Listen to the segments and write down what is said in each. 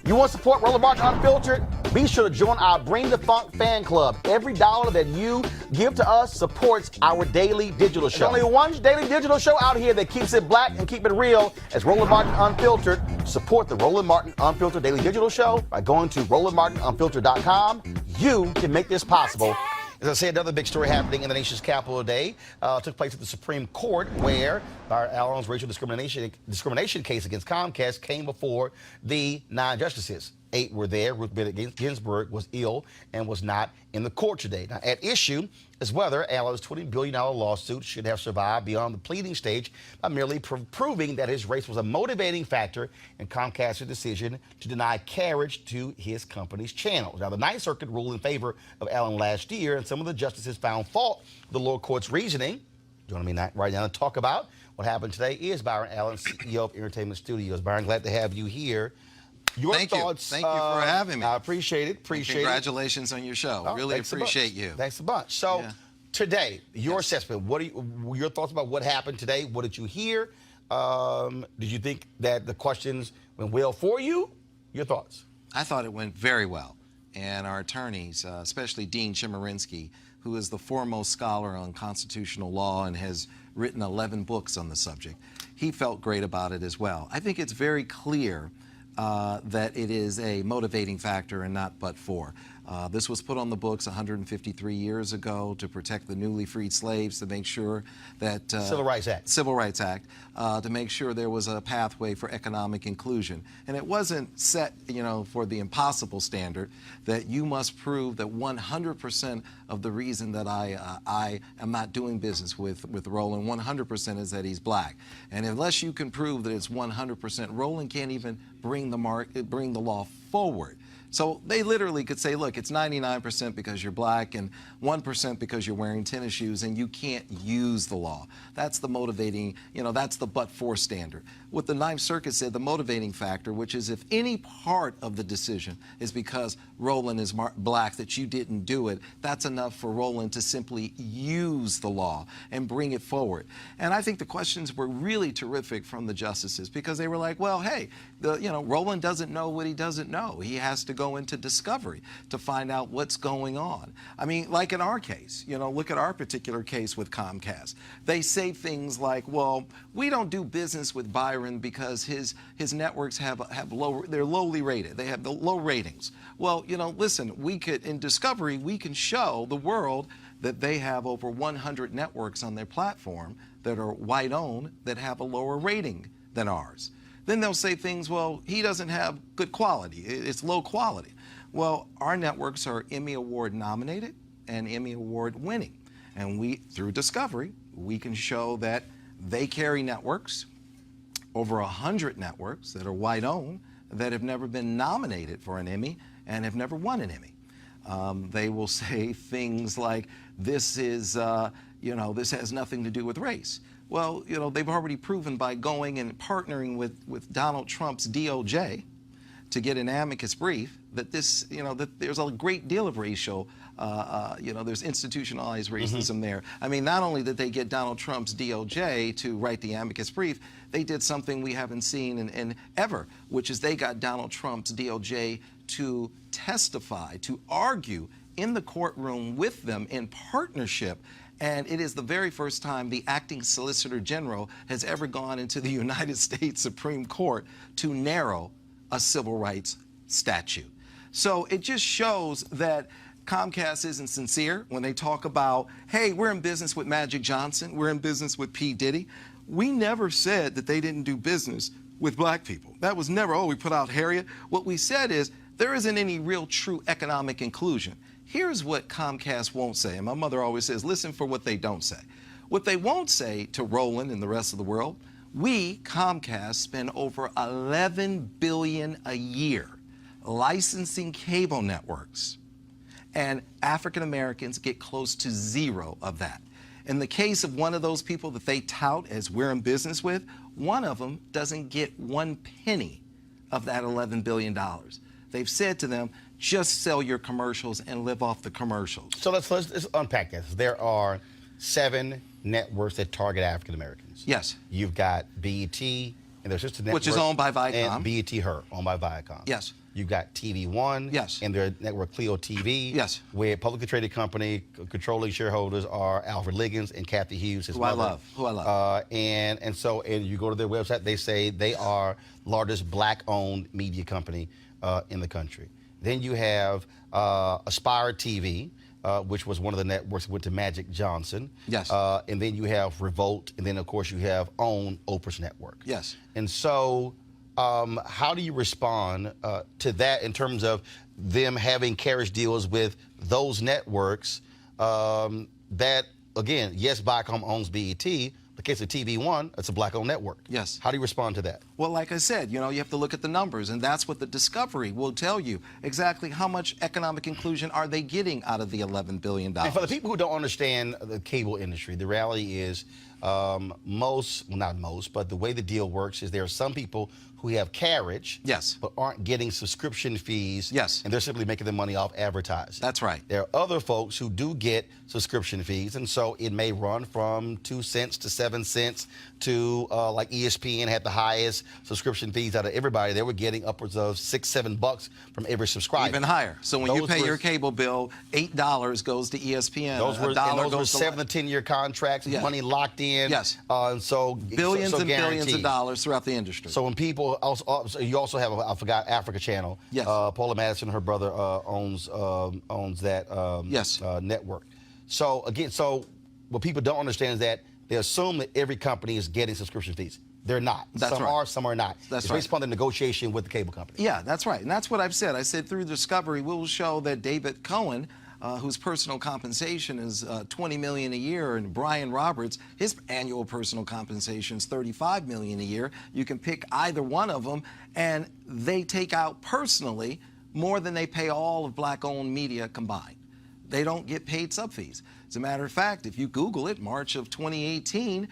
You want to support Roland Martin Unfiltered? Be sure to join our Bring the Funk fan club. Every dollar that you give to us supports our daily digital show. There's only one daily digital show out here that keeps it black and keep it real. As Roland Martin Unfiltered. Support the Roland Martin Unfiltered daily digital show by going to RolandMartinUnfiltered.com. You can make this possible. As I say, another big story happening in the nation's capital today took place at the Supreme Court, where Byron Allen's racial discrimination case against Comcast came before the 9 justices. 8 were there. Ruth Bader Ginsburg was ill and was not in the court today. Now, at issue is whether Allen's $20 billion lawsuit should have survived beyond the pleading stage by merely proving that his race was a motivating factor in Comcast's decision to deny carriage to his company's channels. Now, the Ninth Circuit ruled in favor of Allen last year, and some of the justices found fault with the lower court's reasoning. Joining me right now to talk about what happened today is Byron Allen, CEO of Entertainment Studios. Byron, glad to have you here. Your thoughts. Thank you for having me. I appreciate it. Congratulations on your show. Really appreciate you. Thanks a bunch. So today, your assessment. What are your thoughts about what happened today? What did you hear? Did you think that the questions went well for you? Your thoughts? I thought it went very well. And our attorneys, especially Dean Chemerinsky, who is the foremost scholar on constitutional law and has written 11 books on the subject, he felt great about it as well. I think it's very clear that it is a motivating factor and not but for. This was put on the books 153 years ago to protect the newly freed slaves, to make sure that Civil Rights Act, to make sure there was a pathway for economic inclusion. And it wasn't set, for the impossible standard that you must prove that 100% of the reason that I am not doing business with Roland, 100% is that he's black. And unless you can prove that it's 100%, Roland can't even bring the law forward. So they literally could say, look, it's 99% because you're black and 1% because you're wearing tennis shoes, and you can't use the law. That's the motivating, that's the but-for standard. What the Ninth Circuit said, the motivating factor, which is if any part of the decision is because Roland is black, that you didn't do it, that's enough for Roland to simply use the law and bring it forward. And I think the questions were really terrific from the justices, because they were like, well, hey, Roland doesn't know what he doesn't know. He has to go into discovery to find out what's going on. I mean, like in our case, look at our particular case with Comcast. They say things like, well, we don't do business with Byron because his networks they're lowly rated. They have the low ratings. Well, listen, in discovery, we can show the world that they have over 100 networks on their platform that are white-owned that have a lower rating than ours. Then they'll say things, well, he doesn't have good quality. It's low quality. Well, our networks are Emmy Award nominated and Emmy Award winning. And through discovery, we can show that they carry networks, over 100 networks that are white-owned, that have never been nominated for an Emmy and have never won an Emmy. They will say things like, this is, this has nothing to do with race. Well, they've already proven by going and partnering with Donald Trump's DOJ to get an amicus brief that this, that there's a great deal of racial, there's institutionalized racism there. I mean, not only did they get Donald Trump's DOJ to write the amicus brief, they did something we haven't seen in ever, which is they got Donald Trump's DOJ to testify, to argue in the courtroom with them in partnership. And it is the very first time the acting Solicitor General has ever gone into the United States Supreme Court to narrow a civil rights statute. So it just shows that Comcast isn't sincere when they talk about, hey, we're in business with Magic Johnson, we're in business with P. Diddy. We never said that they didn't do business with black people. That was never, oh, we put out Harriet. What we said is there isn't any real true economic inclusion. Here's what Comcast won't say, and my mother always says, listen for what they don't say. What they won't say to Roland and the rest of the world, we, Comcast, spend over $11 billion a year licensing cable networks, and African Americans get close to zero of that. In the case of one of those people that they tout as we're in business with, one of them doesn't get 1 penny of that $11 billion. They've said to them, just sell your commercials and live off the commercials. So let's unpack this. There are 7 networks that target African Americans. Yes. You've got BET and their sister network, which is owned by Viacom. And BET Her, owned by Viacom. Yes. You've got TV One. Yes. And their network Clio TV. Yes. Where publicly traded company controlling shareholders are Alfred Liggins and Kathy Hughes, his mother. Who I love. And you go to their website, they say they are largest black-owned media company in the country. Then you have Aspire TV, which was one of the networks that went to Magic Johnson. Yes. And then you have Revolt, and then of course you have OWN, Oprah's network. Yes. And so how do you respond to that in terms of them having carriage deals with those networks that, again, yes, Viacom owns BET, the case of TV One, it's a black-owned network. Yes. How do you respond to that? Well, like I said, you have to look at the numbers, and that's what the discovery will tell you. Exactly how much economic inclusion are they getting out of the $11 billion? And for the people who don't understand the cable industry, the reality is not most, but the way the deal works is there are some people who have carriage, yes, but aren't getting subscription fees, yes, and they're simply making their money off advertising. That's right. There are other folks who do get subscription fees, and so it may run from 2 cents to 7 cents to like ESPN had the highest subscription fees out of everybody. They were getting upwards of $6-7 from every subscriber. Even higher. So when you pay your cable bill, $8 goes to ESPN. Those were 7 to 10 year contracts, yeah, money locked in. Yes. And so billions and billions of dollars throughout the industry. So when people you also have I forgot Africa Channel. Yes. Paula Madison, her brother, owns that yes, network. So again, what people don't understand is that they assume that every company is getting subscription fees. They're not. That's some right. are, some are not. That's it's right. based upon the negotiation with the cable company. Yeah, that's right. And that's what I've said. I said through discovery, we'll show that David Cohen, whose personal compensation is $20 million a year, and Brian Roberts, his annual personal compensation is $35 million a year. You can pick either one of them, and they take out personally more than they pay all of black-owned media combined. They don't get paid sub fees. As a matter of fact, if you Google it, March of 2018,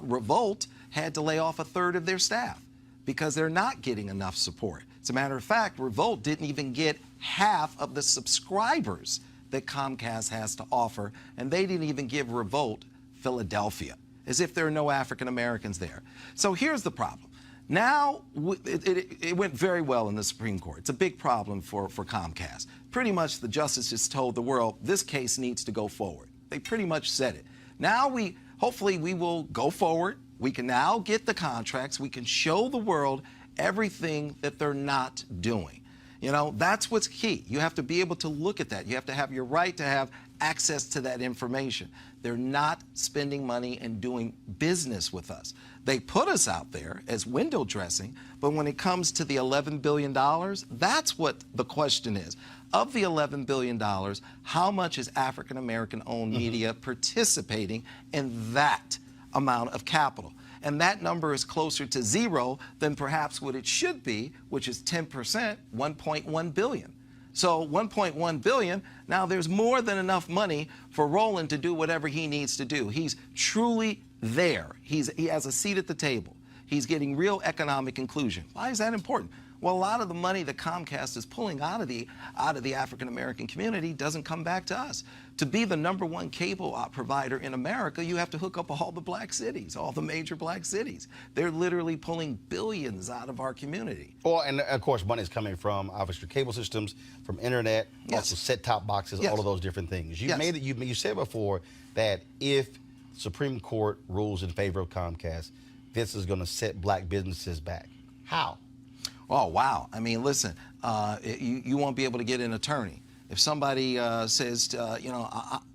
Revolt had to lay off 1/3 of their staff because they're not getting enough support. As a matter of fact, Revolt didn't even get half of the subscribers that Comcast has to offer, and they didn't even give Revolt Philadelphia, as if there are no African Americans there. So here's the problem. Now, it went very well in the Supreme Court. It's a big problem for Comcast. Pretty much the justices told the world this case needs to go forward. They pretty much said it. Now hopefully we will go forward. We can now get the contracts. We can show the world everything that they're not doing. That's what's key. You have to be able to look at that. You have to have your right to have access to that information. They're not spending money and doing business with us. They put us out there as window dressing, but when it comes to the $11 billion, that's what the question is. Of the $11 billion, how much is African American owned media participating in that amount of capital? And that number is closer to zero than perhaps what it should be, which is 10%, $1.1 billion. So $1.1 billion, now there's more than enough money for Roland to do whatever he needs to do. He's truly there. He has a seat at the table. He's getting real economic inclusion. Why is that important? Well, a lot of the money that Comcast is pulling out of the African American community doesn't come back to us. To be the #1 cable provider in America, you have to hook up all the black cities, all the major black cities. They're literally pulling billions out of our community. Well, and of course, money is coming from obviously cable systems, from internet, also set-top boxes, all of those different things. You said before that if the Supreme Court rules in favor of Comcast, this is going to set black businesses back. How? Oh, wow. I mean, listen, you won't be able to get an attorney. If somebody says,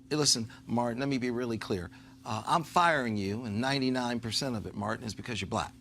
listen, Martin, let me be really clear. I'm firing you, and 99% of it, Martin, is because you're black.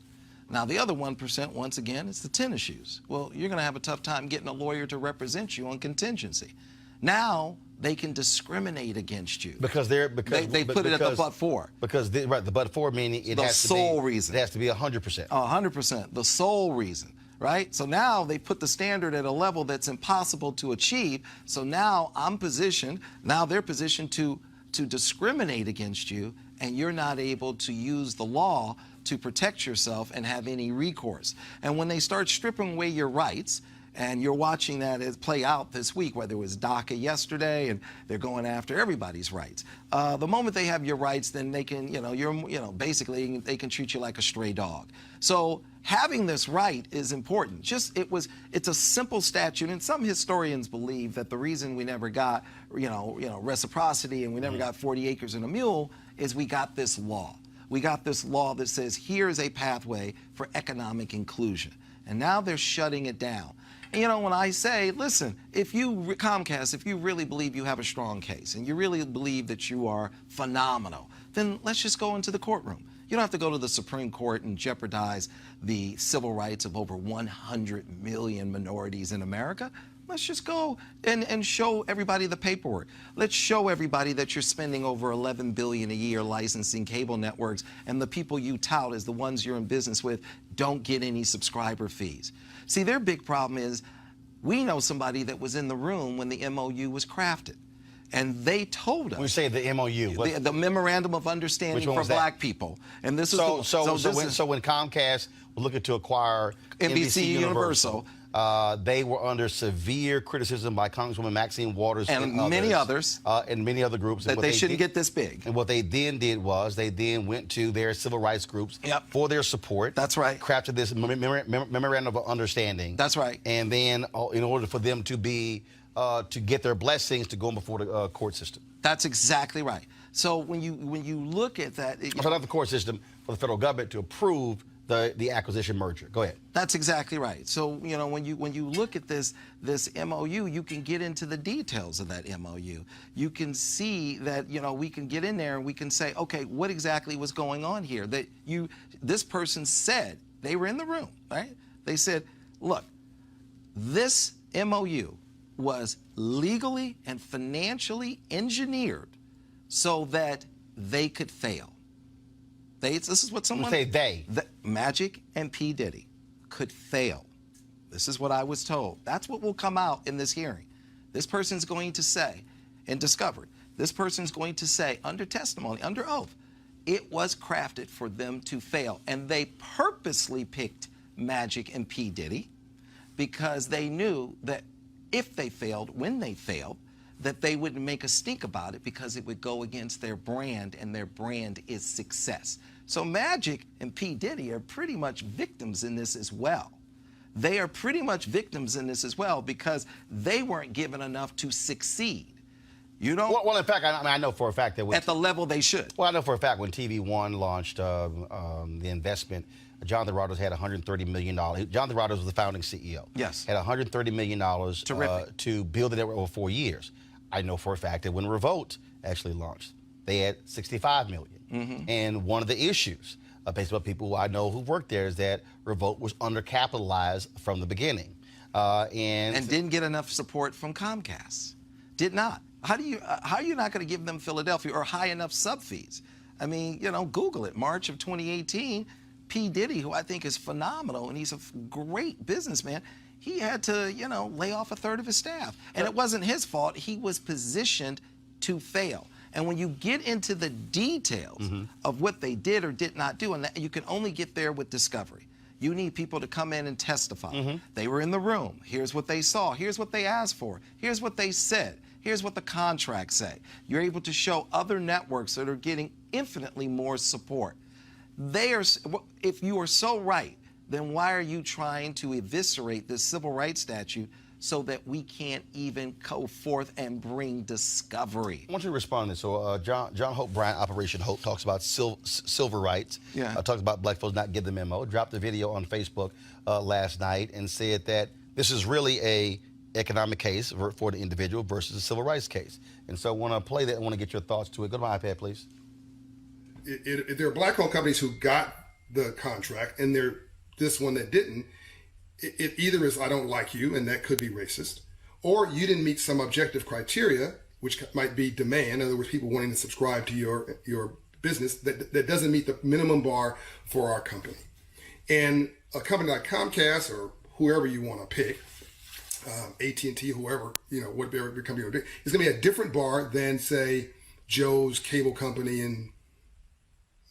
Now, the other 1%, once again, is the tennis shoes. Well, you're going to have a tough time getting a lawyer to represent you on contingency. Now, they can discriminate against you. They put it at the but-for. Because, the but-for meaning it has to be... The sole reason. It has to be 100%. 100%, the sole reason. Right? So now they put the standard at a level that's impossible to achieve. So now they're positioned to discriminate against you, and you're not able to use the law to protect yourself and have any recourse. And when they start stripping away your rights, and you're watching that play out this week, whether it was DACA yesterday, and they're going after everybody's rights. The moment they have your rights, then they can, basically they can treat you like a stray dog. So having this right is important. It's a simple statute, and some historians believe that the reason we never got, reciprocity and we never got 40 acres and a mule is we got this law. We got this law that says here's a pathway for economic inclusion, and now they're shutting it down. And when I say, listen, Comcast, if you really believe you have a strong case and you really believe that you are phenomenal, then let's just go into the courtroom. You don't have to go to the Supreme Court and jeopardize the civil rights of over 100 million minorities in America. Let's just go and show everybody the paperwork. Let's show everybody that you're spending over $11 billion a year licensing cable networks, and the people you tout as the ones you're in business with don't get any subscriber fees. See, their big problem is we know somebody that was in the room when the MOU was crafted. And they told us. When you say the MOU, the Memorandum of Understanding for Black people. And this is so when Comcast was looking to acquire NBC Universal, they were under severe criticism by Congresswoman Maxine Waters and many others, and many other groups, that they shouldn't get this big. And what they then did was they then went to their civil rights groups for their support. That's right. Crafted this memorandum of understanding. That's right. And then, in order for them to be to get their blessings to go before the court system. That's exactly right. So when you look at that, not the court system, for the federal government to approve the acquisition merger. Go ahead. That's exactly right. So when you look at this MOU, you can get into the details of that MOU. You can see that we can get in there and we can say, okay, what exactly was going on here? This person said, they were in the room, right? They said, look, this MOU was legally and financially engineered so that they could fail. This is what someone... say they. Magic and P. Diddy could fail. This is what I was told. That's what will come out in this hearing. This person's going to say, in discovery, this person's going to say, under testimony, under oath, it was crafted for them to fail. And they purposely picked Magic and P. Diddy because they knew that if they failed, when they failed, that they wouldn't make a stink about it because it would go against their brand, and their brand is success. So Magic and P. Diddy are pretty much victims in this as well. They are pretty much victims in this as well because they weren't given enough to succeed. Well, in fact, I know for a fact that... At the level they should. Well, I know for a fact when TV One launched the investment, Jonathan Rogers had $130 million. Jonathan Rogers was the founding CEO. Yes. Had $130 million to build the network over 4 years. I know for a fact that when Revolt actually launched, they had $65 million. Mm-hmm. And one of the issues, based on people who I know who worked there, is that Revolt was undercapitalized from the beginning. And didn't get enough support from Comcast. Did not. How are you not going to give them Philadelphia or high enough sub fees? I mean, Google it. March of 2018, P. Diddy, who I think is phenomenal, and he's a great businessman, he had to, lay off a third of his staff. And it wasn't his fault. He was positioned to fail. And when you get into the details of what they did or did not do, and you can only get there with discovery. You need people to come in and testify. They were in the room. Here's what they saw. Here's what they asked for. Here's what they said. Here's what the contracts say. You're able to show other networks that are getting infinitely more support. If you are so right, then why are you trying to eviscerate this civil rights statute so that we can't even go forth and bring discovery? I want you to respond to this. So John Hope Bryant, Operation Hope, talks about civil rights. Yeah. Talks about black folks not getting the memo. Dropped a video on Facebook last night and said that this is really a economic case for the individual versus a civil rights case. And so I want to play that. I want to get your thoughts to it. Go to my iPad, please. There are black-owned companies who got the contract, and this one that didn't. It either is I don't like you, and that could be racist, or you didn't meet some objective criteria, which might be demand. In other words, people wanting to subscribe to your business that doesn't meet the minimum bar for our company. And a company like Comcast or whoever you want to pick, AT&T, whoever, whatever company you want to pick, is going to be a different bar than, say, Joe's cable company in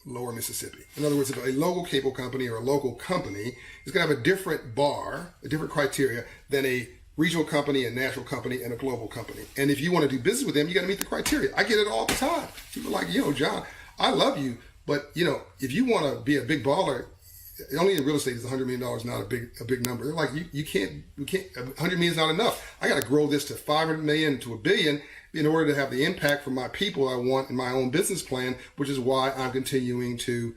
Lower Mississippi. In other words, if a local cable company or a local company is going to have a different bar, a different criteria than a regional company, a national company, and a global company. And if you want to do business with them, you got to meet the criteria. I get it all the time. People are like, John, I love you, but if you want to be a big baller, only in real estate is $100 million not a big number. They're like, you can't, $100 million is not enough. I got to grow this to 500 million to $1 billion in order to have the impact for my people I want in my own business plan, which is why I'm continuing to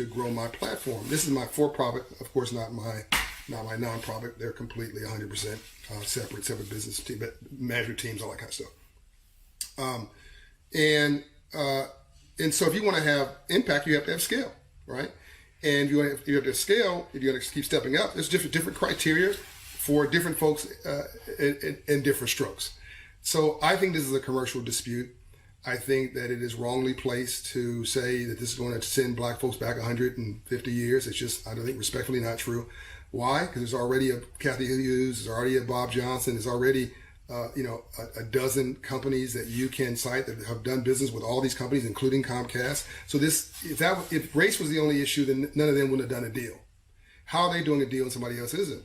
grow my platform. This is my for-profit, of course, not my non-profit. They're completely 100% separate business team, management teams, all that kind of stuff. And so if you want to have impact, you have to have scale, right? And you have to have scale. If you're going to keep stepping up, there's different criteria for different folks and different strokes. So I think this is a commercial dispute. I think that it is wrongly placed to say that this is going to send black folks back 150 years. It's just, I don't think, respectfully not true. Why? Because there's already a Kathy Hughes, there's already a Bob Johnson, there's already a dozen companies that you can cite that have done business with all these companies, including Comcast. So if race was the only issue, then none of them would have done a deal. How are they doing a deal and somebody else isn't?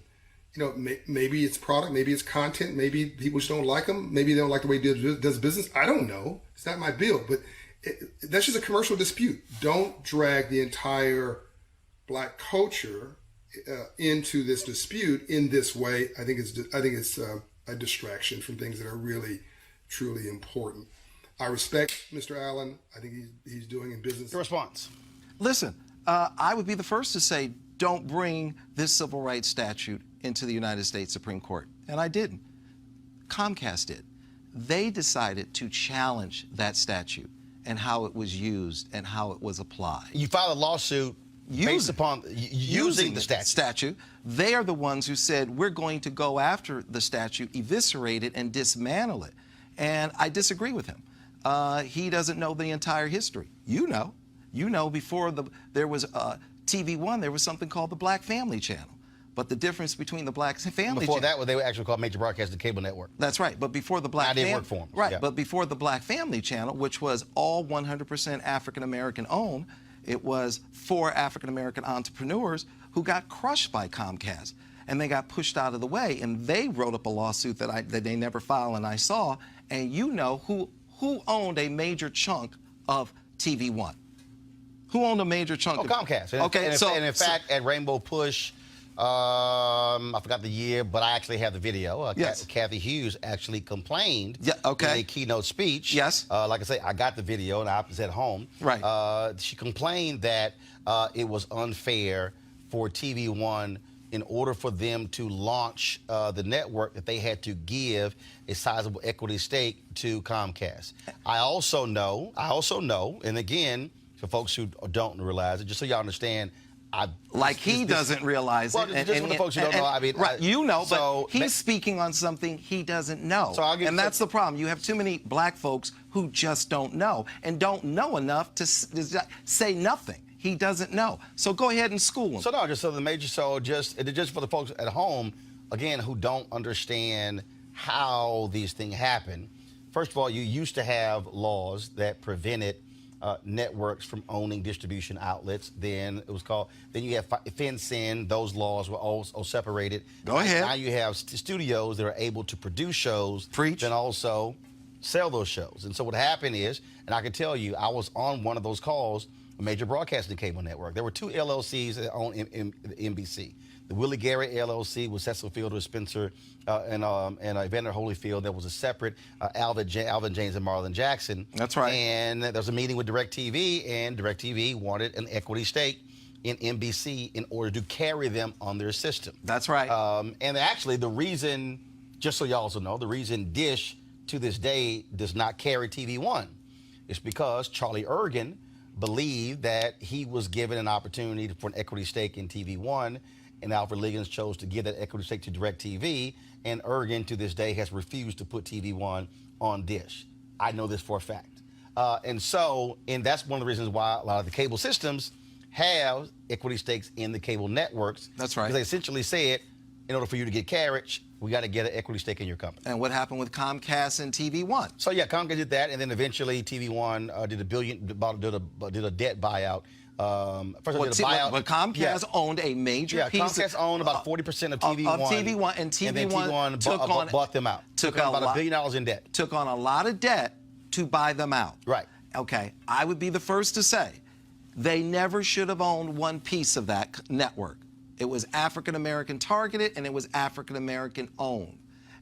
Maybe it's product, maybe it's content, maybe people just don't like them, maybe they don't like the way he does business. I don't know. It's not my bill, but that's just a commercial dispute. Don't drag the entire black culture into this dispute in this way. I think it's a distraction from things that are really, truly important. I respect Mr. Allen. I think he's doing in business. Your response. Listen, I would be the first to say, don't bring this civil rights statute into the United States Supreme Court. And I didn't. Comcast did. They decided to challenge that statute and how it was used and how it was applied. You filed a lawsuit based upon using the statute. They are the ones who said, we're going to go after the statute, eviscerate it, and dismantle it. And I disagree with him. He doesn't know the entire history. You know, before there was TV One, there was something called the Black Family Channel. But the difference between the Black Family Before that, they were actually called Major Broadcasting Cable Network. That's right. But before the Black Family... work for them. Right. Yeah. But before the Black Family Channel, which was all 100% African-American owned, it was 4 African-American entrepreneurs who got crushed by Comcast. And they got pushed out of the way. And they wrote up a lawsuit that they never filed and I saw. And who owned a major chunk of TV One? Who owned a major chunk of Comcast. Okay, and in fact, at Rainbow Push, I forgot the year, but I actually have the video. Yes. Kathy Hughes actually complained in a keynote speech. Yes. Like I say, I got the video and I was at home. Right. She complained that it was unfair for TV One, in order for them to launch the network, that they had to give a sizable equity stake to Comcast. I also know, and again, for folks who don't realize it, just so y'all understand, he doesn't realize it. Just for the folks who don't know, I mean... Right, but he's speaking on something he doesn't know. And that's the problem. You have too many black folks who just don't know, and don't know enough to say nothing. He doesn't know. So go ahead and school him. Just for the folks at home, again, who don't understand how these things happen. First of all, you used to have laws that prevented networks from owning distribution outlets. Then it was called. Then you have FinCEN. Those laws were all separated. Go ahead. Now you have studios that are able to produce shows. Preach. And also sell those shows. And so what happened is, and I can tell you, I was on one of those calls, a major broadcasting cable network. There were two LLCs that owned NBC. The Willie Garrett LLC with Cecil Fielder, Spencer, and Evander Holyfield. There was a separate Alvin James and Marlon Jackson. That's right. And there was a meeting with DirecTV, and DirecTV wanted an equity stake in NBC in order to carry them on their system. That's right. And actually, the reason, just so you also know, the reason Dish to this day does not carry TV One is because Charlie Ergen believed that he was given an opportunity for an equity stake in TV One, and Alfred Liggins chose to give that equity stake to DirecTV, and Ergen to this day has refused to put TV One on Dish. I know this for a fact. And that's one of the reasons why a lot of the cable systems have equity stakes in the cable networks. That's right. Because they essentially said, in order for you to get carriage, we got to get an equity stake in your company. And what happened with Comcast and TV One? So yeah, Comcast did that, and then eventually TV One did a debt buyout. First, did a buyout. But Comcast owned a major piece. Comcast owned about 40% of TV One. Of TV One, and then TV One bought them out. Took on about $1 billion in debt. Took on a lot of debt to buy them out. Right. Okay, I would be the first to say they never should have owned one piece of that network. It was African American targeted, and it was African American owned.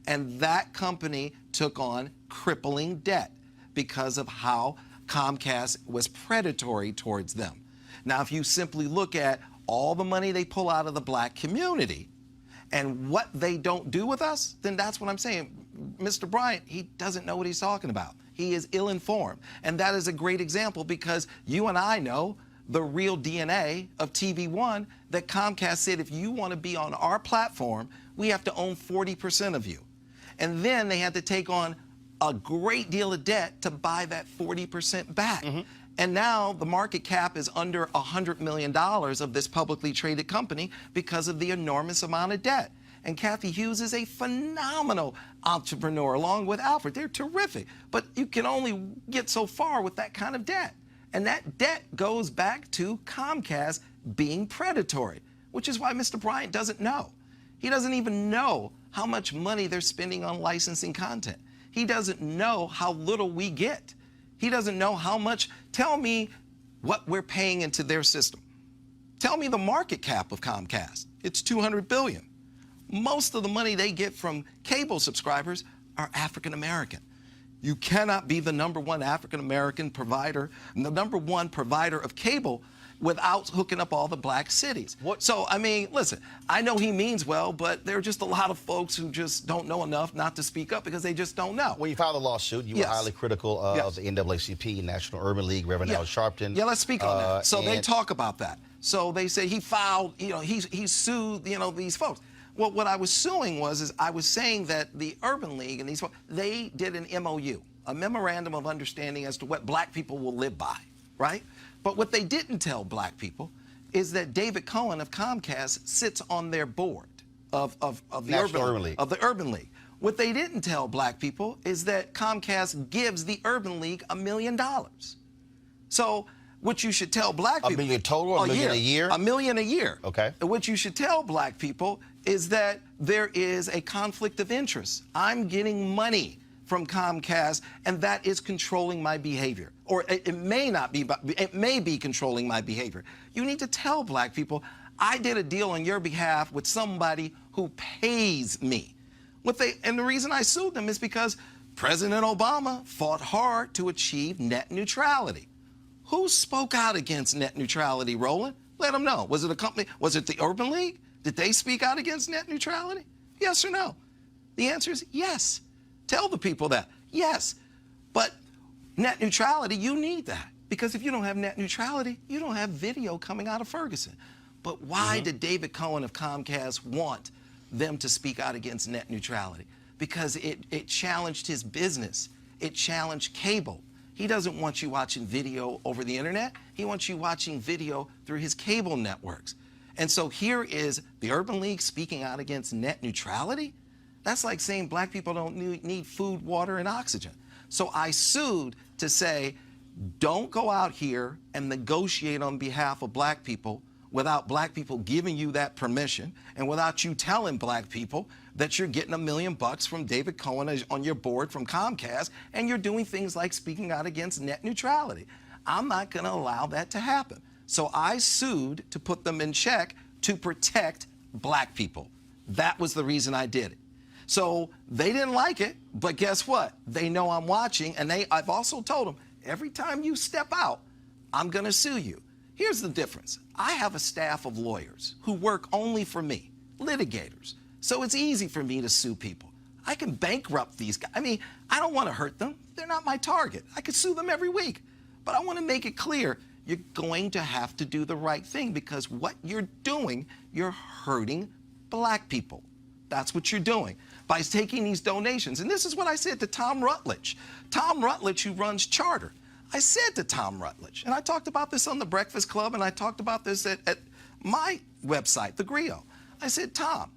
And that company took on crippling debt because of how Comcast was predatory towards them. Now, if you simply look at all the money they pull out of the black community and what they don't do with us, then that's what I'm saying. Mr. Bryant, he doesn't know what he's talking about. He is ill-informed. And that is a great example because you and I know the real DNA of TV One, that Comcast said, if you want to be on our platform, we have to own 40% of you. And then they had to take on a great deal of debt to buy that 40% back. Mm-hmm. And now the market cap is under $100 million of this publicly traded company because of the enormous amount of debt. And Kathy Hughes is a phenomenal entrepreneur along with Alfred. They're terrific. But you can only get so far with that kind of debt. And that debt goes back to Comcast being predatory, which is why Mr. Bryant doesn't know. He doesn't even know how much money they're spending on licensing content. He doesn't know how little we get. He doesn't know how much. Tell me what we're paying into their system. Tell me the market cap of Comcast. It's $200 billion. Most of the money they get from cable subscribers are African American. You cannot be the #1 African American provider, the #1 provider of cable without hooking up all the black cities. So, I mean, listen, I know he means well, but there are just a lot of folks who just don't know enough not to speak up because they just don't know. When you filed the lawsuit, you were highly critical of the NAACP, National Urban League, Reverend Al Sharpton. Yeah, let's speak on that. So they talk about that. So they say he filed, he sued, these folks. Well, what I was suing is I was saying that the Urban League and these folks, they did an MOU, a memorandum of understanding as to what black people will live by, right? But what they didn't tell black people is that David Cohen of Comcast sits on their board of the Urban League. What they didn't tell black people is that Comcast gives the Urban League $1 million. So what you should tell black people— $1 million total, $1 million a year? $1 million a year. Okay. What you should tell black people is that there is a conflict of interest. I'm getting money from Comcast, and that is controlling my behavior. Or it may not be, but it may be controlling my behavior. You need to tell black people, I did a deal on your behalf with somebody who pays me. And the reason I sued them is because President Obama fought hard to achieve net neutrality. Who spoke out against net neutrality, Roland? Let them know. Was it a company? Was it the Urban League? Did they speak out against net neutrality? Yes or no? The answer is yes. Tell the people that. Yes. But net neutrality, you need that. Because if you don't have net neutrality, you don't have video coming out of Ferguson. But why did David Cohen of Comcast want them to speak out against net neutrality? Because it challenged his business. It challenged cable. He doesn't want you watching video over the internet. He wants you watching video through his cable networks. And so here is the Urban League speaking out against net neutrality. That's like saying black people don't need food, water, and oxygen. So I sued to say Don't go out here and negotiate on behalf of black people without black people giving you that permission and without you telling black people that you're getting $1 million from David Cohen on your board from Comcast, and you're doing things like speaking out against net neutrality. I'm not going to allow that to happen. So I sued to put them in check to protect black people. That was the reason I did it. So they didn't like it, but guess what? They know I'm watching, and I've also told them, every time you step out, I'm going to sue you. Here's the difference. I have a staff of lawyers who work only for me, litigators. So it's easy for me to sue people. I can bankrupt these guys. I mean, I don't want to hurt them. They're not my target. I could sue them every week. But I want to make it clear, you're going to have to do the right thing, because what you're doing, you're hurting black people. That's what you're doing by taking these donations. And this is what I said to Tom Rutledge. Tom Rutledge, who runs Charter. I said to Tom Rutledge, and I talked about this on the Breakfast Club, and I talked about this at my website, The Griot. I said, Tom,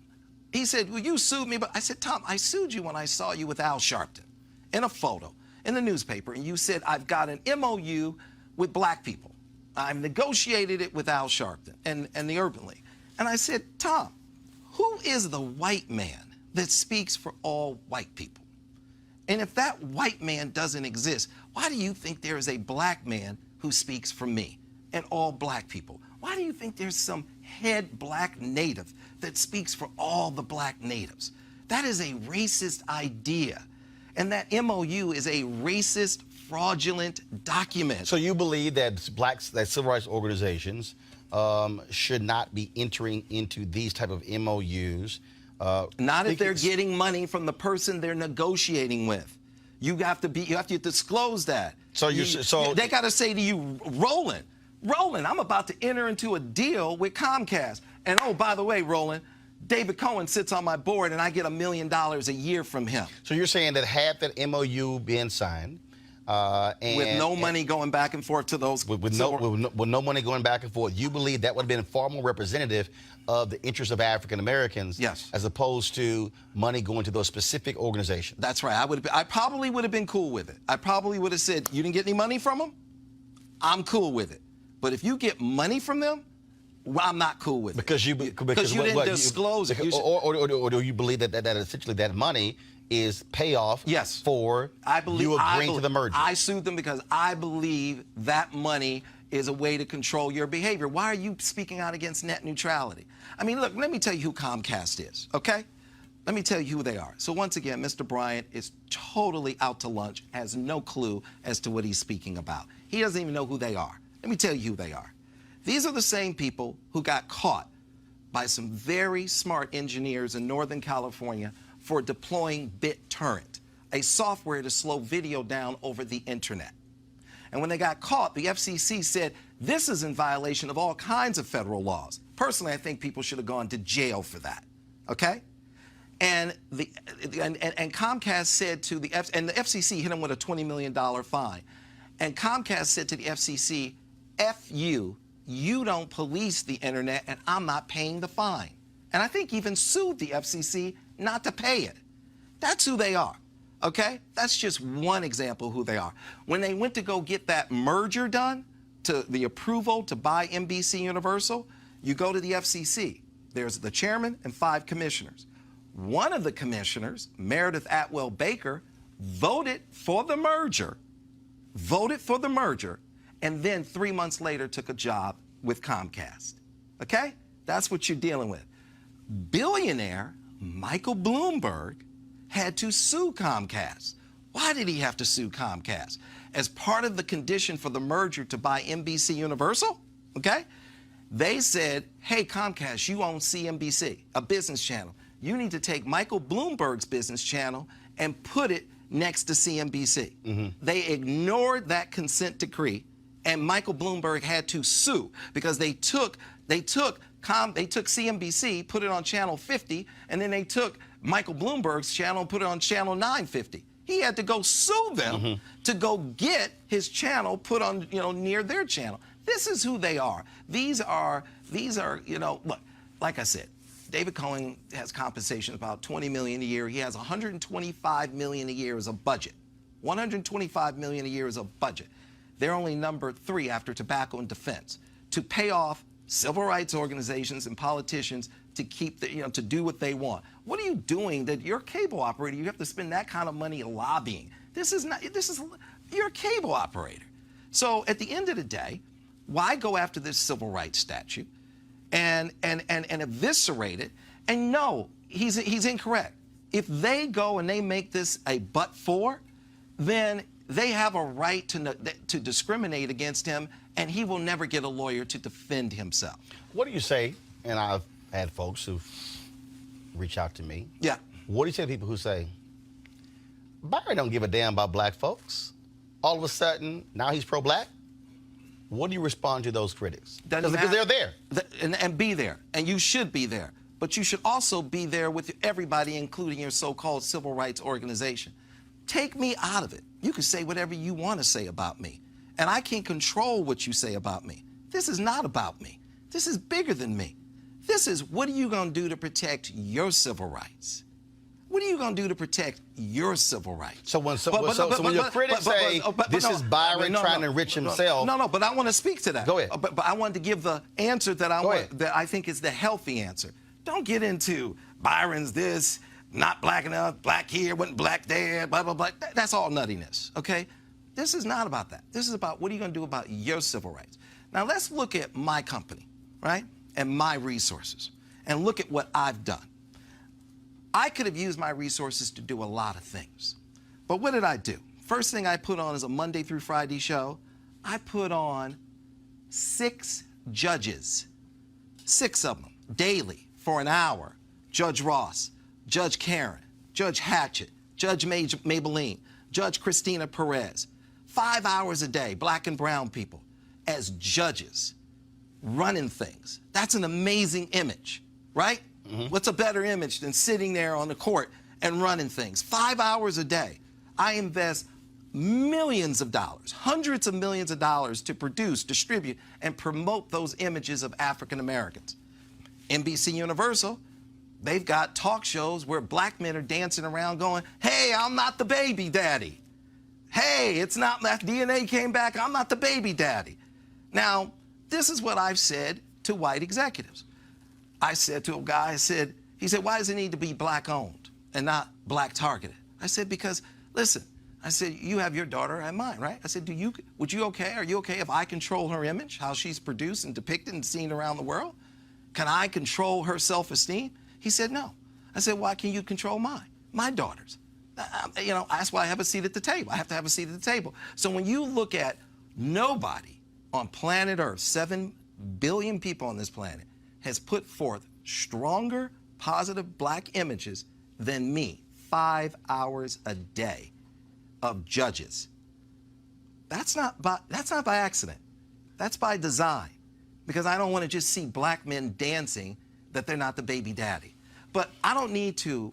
he said, well, you sued me, but I said, Tom, I sued you when I saw you with Al Sharpton in a photo in the newspaper, and you said, I've got an MOU with black people. I've negotiated it with Al Sharpton and the Urban League. And I said, Tom, who is the white man that speaks for all white people? And if that white man doesn't exist, why do you think there is a black man who speaks for me and all black people? Why do you think there's some head black native that speaks for all the black natives? That is a racist idea. And that MOU is a racist, fraudulent document. So you believe that that civil rights organizations should not be entering into these type of MOUs? Not if they're getting money from the person they're negotiating with. You have to disclose that. So they got to say to you, Roland, I'm about to enter into a deal with Comcast. And oh, by the way, Roland, David Cohen sits on my board and I get $1 million a year from him. So you're saying that had that MOU been signed, with no money going back and forth to those... With no money going back and forth, you believe that would have been far more representative of the interests of African Americans, yes, as opposed to money going to those specific organizations? That's right. I probably would have been cool with it. I probably would have said, you didn't get any money from them? I'm cool with it. But if you get money from them, well, I'm not cool with it. Because you didn't disclose it. Or do you believe that essentially that money is payoff, yes, for you agreeing to the merger? I sued them because I believe that money is a way to control your behavior. Why are you speaking out against net neutrality? I mean, look, let me tell you who Comcast is, okay? Let me tell you who they are. So once again, Mr. Bryant is totally out to lunch, has no clue as to what he's speaking about. He doesn't even know who they are. Let me tell you who they are. These are the same people who got caught by some very smart engineers in Northern California for deploying BitTorrent, a software to slow video down over the internet. And when they got caught, the FCC said, this is in violation of all kinds of federal laws. Personally, I think people should have gone to jail for that, okay? And Comcast said to the FCC hit them with a $20 million fine. And Comcast said to the FCC, F you don't police the internet and I'm not paying the fine. And I think even sued the FCC not to pay it. That's who they are, okay? That's just one example of who they are. When they went to go get that merger done, to the approval to buy NBC Universal, you go to the FCC. There's the chairman and 5 commissioners. One of the commissioners, Meredith Atwell Baker, voted for the merger, and then 3 months later took a job with Comcast, okay? That's what you're dealing with. Billionaire Michael Bloomberg had to sue Comcast. Why did he have to sue Comcast? As part of the condition for the merger to buy NBC Universal, okay? They said, hey, Comcast, you own CNBC, a business channel. You need to take Michael Bloomberg's business channel and put it next to CNBC. Mm-hmm. They ignored that consent decree, and Michael Bloomberg had to sue because they took CNBC, put it on channel 50, and then they took Michael Bloomberg's channel and put it on channel 950. He had to go sue them to go get his channel put on, near their channel. This is who they are. These are, look, like I said, David Cohen has compensation about $20 million a year. He has $125 million a year as a budget. $125 million a year as a budget. they're only number 3 after tobacco and defense, to pay off civil rights organizations and politicians to keep to do what they want. What are you doing that you're a cable operator? You have to spend that kind of money lobbying. You're a cable operator. So at the end of the day, why go after this civil rights statute and eviscerate it? And no, he's incorrect. If they go and they make this a but for, then they have a right to discriminate against him, and he will never get a lawyer to defend himself. What do you say, and I've had folks who reach out to me. Yeah. What do you say to people who say, Byron don't give a damn about black folks? All of a sudden, now he's pro-black? What do you respond to those critics? Because they're there. And be there. And you should be there. But you should also be there with everybody, including your so-called civil rights organization. Take me out of it. You can say whatever you want to say about me. And I can't control what you say about me. This is not about me. This is bigger than me. This is, what are you going to do to protect your civil rights? What are you going to do to protect your civil rights? So when your critics say this is Byron trying to enrich himself. No, but I want to speak to that. Go ahead. But I wanted to give the answer that I think is the healthy answer. Don't get into Byron's this, not black enough, black here, wasn't black there, blah, blah, blah. That's all nuttiness, okay? This is not about that. This is about what are you going to do about your civil rights. Now, let's look at my company, right, and my resources, and look at what I've done. I could have used my resources to do a lot of things. But what did I do? First thing I put on is a Monday through Friday show. I put on 6 judges, 6 of them, daily, for an hour. Judge Ross, Judge Karen, Judge Hatchett, Judge Maybelline, Judge Christina Perez. 5 hours a day, black and brown people, as judges, running things. That's an amazing image, right? Mm-hmm. What's a better image than sitting there on the court and running things? 5 hours a day. I invest millions of dollars, hundreds of millions of dollars to produce, distribute, and promote those images of African Americans. NBC Universal, they've got talk shows where black men are dancing around going, hey, I'm not the baby daddy. Hey, it's not that DNA came back, I'm not the baby daddy. Now, this is what I've said to white executives. I said to a guy, he said, why does it need to be black owned and not black targeted? I said, because, listen, I said, you have your daughter and mine, right? I said, are you okay if I control her image, how she's produced and depicted and seen around the world? Can I control her self-esteem? He said, no. I said, why can't you control mine? My daughters. That's why I have a seat at the table. I have to have a seat at the table. So when you look at nobody on planet Earth, 7 billion people on this planet, has put forth stronger, positive black images than me, 5 hours a day of judges. That's not by accident. That's by design. Because I don't want to just see black men dancing that they're not the baby daddy. But I don't need to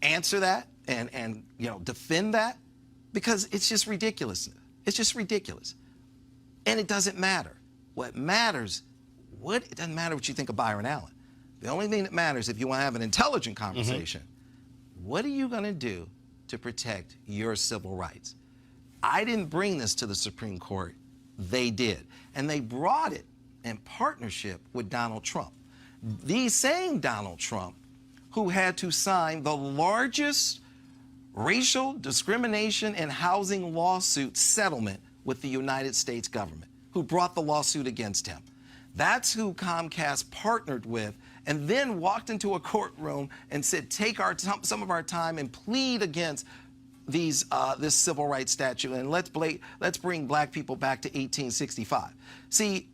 answer that and defend that, because it's just ridiculous. It's just ridiculous. And it doesn't matter. It doesn't matter what you think of Byron Allen. The only thing that matters, if you want to have an intelligent conversation, what are you going to do to protect your civil rights? I didn't bring this to the Supreme Court. They did. And they brought it in partnership with Donald Trump. The same Donald Trump who had to sign the largest racial discrimination and housing lawsuit settlement with the United States government, who brought the lawsuit against him. That's who Comcast partnered with, and then walked into a courtroom and said, take some of our time and plead against this civil rights statute, and let's bring black people back to 1865. See,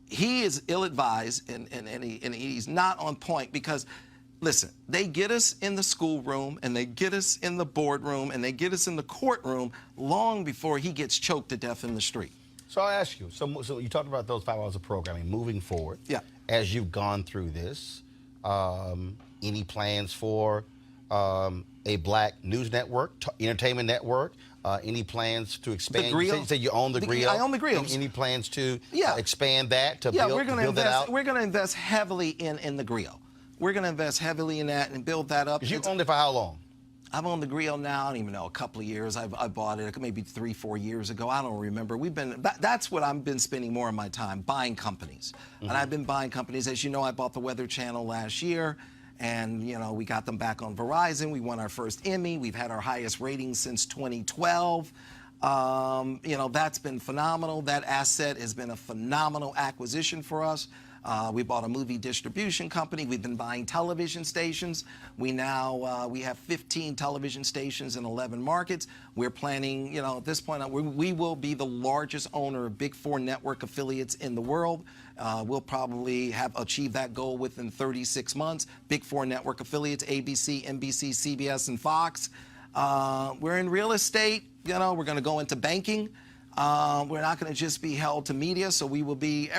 he is ill-advised, and he's not on point, because, listen, they get us in the schoolroom, and they get us in the boardroom, and they get us in the courtroom long before he gets choked to death in the street. So I'll ask you, so you talked about those 5 hours of programming moving forward. Yeah. As you've gone through this, any plans for a black news network, entertainment network? Any plans to expand? The grill. You said you own the grill. I own the grill. Any plans to expand that, to build that out? We're going to invest heavily in the grill. We're going to invest heavily in that and build that up. You owned it for how long? I've owned the grill now, I don't even know, a couple of years. I bought it maybe 3-4 years ago. I don't remember. That's what I've been spending more of my time, buying companies. And I've been buying companies. As you know, I bought the Weather Channel last year, and we got them back on Verizon. We won our first Emmy. We've had our highest ratings since 2012. That's been phenomenal. That asset has been a phenomenal acquisition for us. We bought a movie distribution company. We've been buying television stations. We have 15 television stations in 11 markets. We're planning, at this point, we will be the largest owner of Big Four network affiliates in the world. We'll probably have achieved that goal within 36 months. Big Four network affiliates, ABC, NBC, CBS, and Fox. We're in real estate. We're going to go into banking. We're not going to just be held to media, so we will be,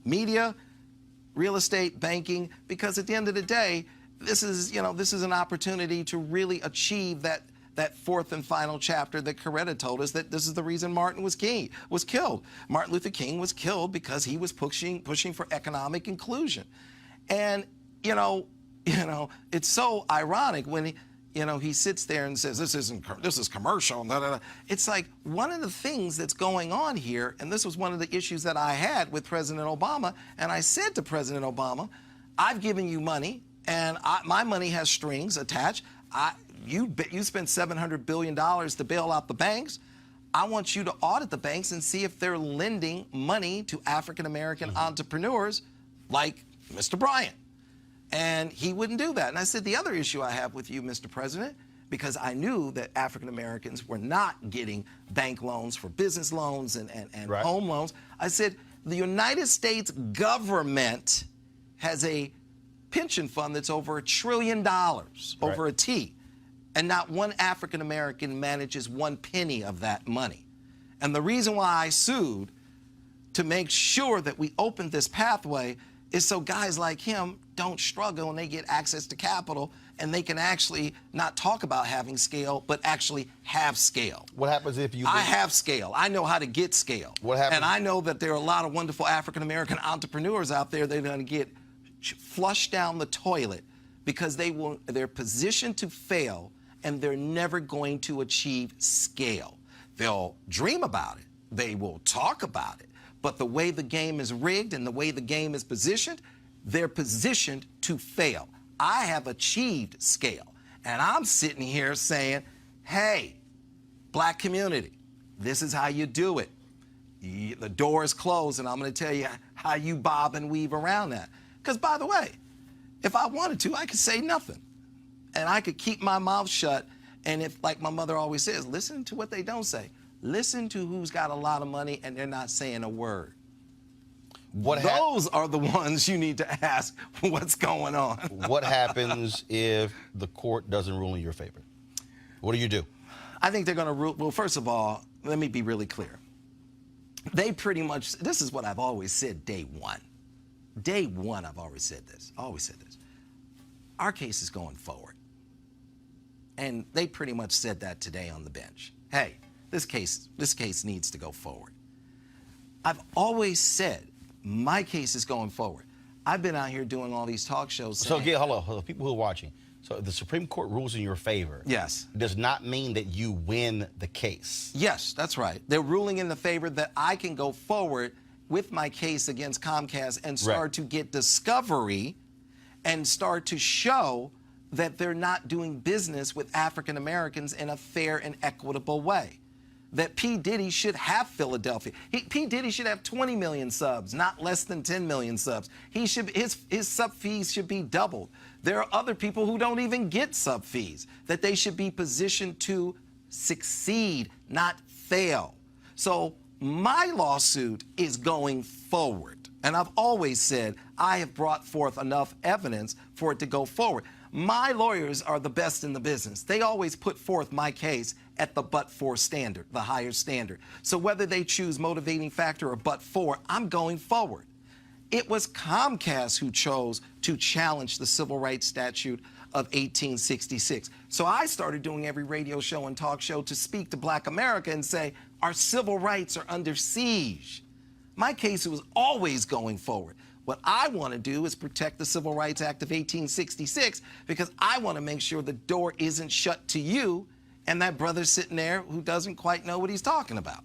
media, real estate, banking, because at the end of the day, this is an opportunity to really achieve that fourth and final chapter that Coretta told us, that this is the reason Martin was killed. Martin Luther King was killed because he was pushing for economic inclusion. And, it's so ironic when he sits there and says, this is commercial. Blah, blah, blah. It's like one of the things that's going on here, and this was one of the issues that I had with President Obama, and I said to President Obama, I've given you money, and my money has strings attached. You spent $700 billion to bail out the banks. I want you to audit the banks and see if they're lending money to African-American entrepreneurs like Mr. Bryant. And he wouldn't do that. And I said, the other issue I have with you, Mr. President, because I knew that African Americans were not getting bank loans for business loans and right. home loans. I said, the United States government has a pension fund that's over $1 trillion, over a T. And not one African American manages one penny of that money. And the reason why I sued to make sure that we opened this pathway is so guys like him don't struggle and they get access to capital and they can actually not talk about having scale, but actually have scale. What happens if you... I have scale. I know how to get scale. What happens? And I know that there are a lot of wonderful African-American entrepreneurs out there that are going to get flushed down the toilet because they're positioned to fail and they're never going to achieve scale. They'll dream about it. They will talk about it. But the way the game is rigged and the way the game is positioned, they're positioned to fail. I have achieved scale. And I'm sitting here saying, hey, black community, this is how you do it. The door is closed, and I'm going to tell you how you bob and weave around that. Because, by the way, if I wanted to, I could say nothing. And I could keep my mouth shut. And if, like my mother always says, listen to what they don't say. Listen to who's got a lot of money and they're not saying a word. Those are the ones you need to ask what's going on. What happens if the court doesn't rule in your favor? What do you do? I think they're going to rule. Well, first of all, let me be really clear. They pretty much, this is what I've always said day one. Day one, I've always said this. Our case is going forward. And they pretty much said that today on the bench. Hey, this case needs to go forward. I've always said my case is going forward. I've been out here doing all these talk shows saying, So, hold on, people who are watching. So if the Supreme Court rules in your favor, yes, does not mean that you win the case. Yes, that's right. They're ruling in the favor that I can go forward with my case against Comcast and start to get discovery and start to show that they're not doing business with African Americans in a fair and equitable way. That P. Diddy should have Philadelphia. P. Diddy should have 20 million subs, not less than 10 million subs. His sub fees should be doubled. There are other people who don't even get sub fees, that they should be positioned to succeed, not fail. So my lawsuit is going forward. And I've always said I have brought forth enough evidence for it to go forward. My lawyers are the best in the business. They always put forth my case at the but-for standard, the higher standard. So whether they choose motivating factor or but-for, I'm going forward. It was Comcast who chose to challenge the Civil Rights Statute of 1866. So I started doing every radio show and talk show to speak to Black America and say, our civil rights are under siege. My case was always going forward. What I want to do is protect the Civil Rights Act of 1866 because I want to make sure the door isn't shut to you and that brother sitting there who doesn't quite know what he's talking about.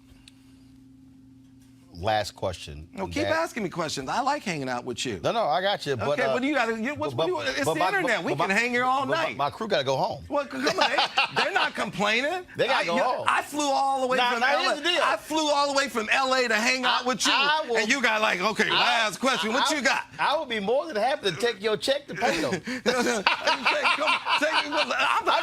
Last question. No, keep asking me questions. I like hanging out with you. No, I got you. But, okay, what do you got? It's the internet. We can hang here all night. My crew got to go home. Well, come on, they're not complaining. They got to go home. I flew all the way from LA. I flew all the way from LA to hang out with you, and you got like, okay, last question. What you got? I would be more than happy to take your check to pay them. I'm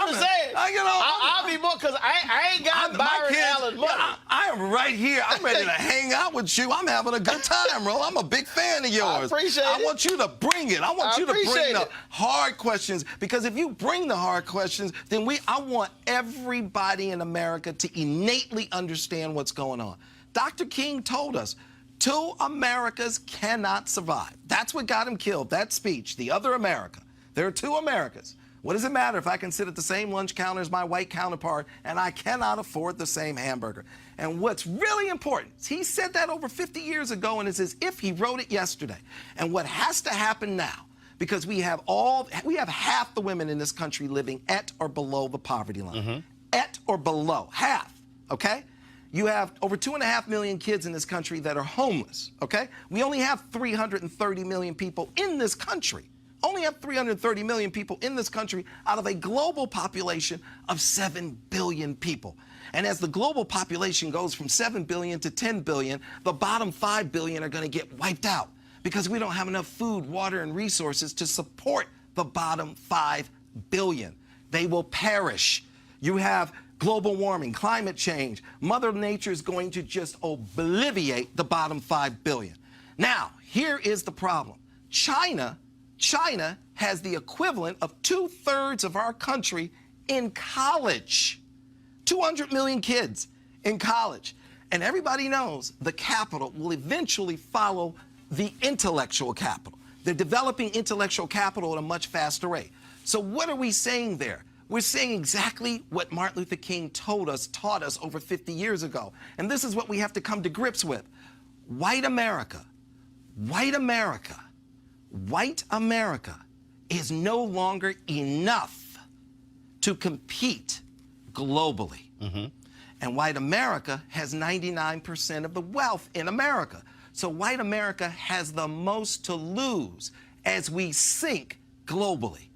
just saying. I'll be more because I ain't got Byron Allen money. I am right here. I'm ready to hang out with you. I'm having a good time, Roland. I'm a big fan of yours. I appreciate it. I want you to bring it. I want you to bring the hard questions, because if you bring the hard questions, then I want everybody in America to innately understand what's going on. Dr. King told us 2 Americas cannot survive. That's what got him killed, that speech, the other America. There are 2 Americas. What does it matter if I can sit at the same lunch counter as my white counterpart and I cannot afford the same hamburger? And what's really important, he said that over 50 years ago, and it's as if he wrote it yesterday. And what has to happen now, because we have half the women in this country living at or below the poverty line. At or below, half, okay? You have over 2.5 million kids in this country that are homeless, okay? We only have 330 million people in this country. Only have 330 million people in this country out of a global population of 7 billion people. And as the global population goes from 7 billion to 10 billion, the bottom 5 billion are going to get wiped out because we don't have enough food, water, and resources to support the bottom 5 billion. They will perish. You have global warming, climate change. Mother Nature is going to just obliviate the bottom 5 billion. Now, here is the problem. China has the equivalent of 2/3 of our country in college. 200 million kids in college. And everybody knows the capital will eventually follow the intellectual capital. They're developing intellectual capital at a much faster rate. So what are we saying there? We're saying exactly what Martin Luther King taught us over 50 years ago. And this is what we have to come to grips with. White America is no longer enough to compete globally. And white America has 99% of the wealth in America. So white America has the most to lose as we sink globally.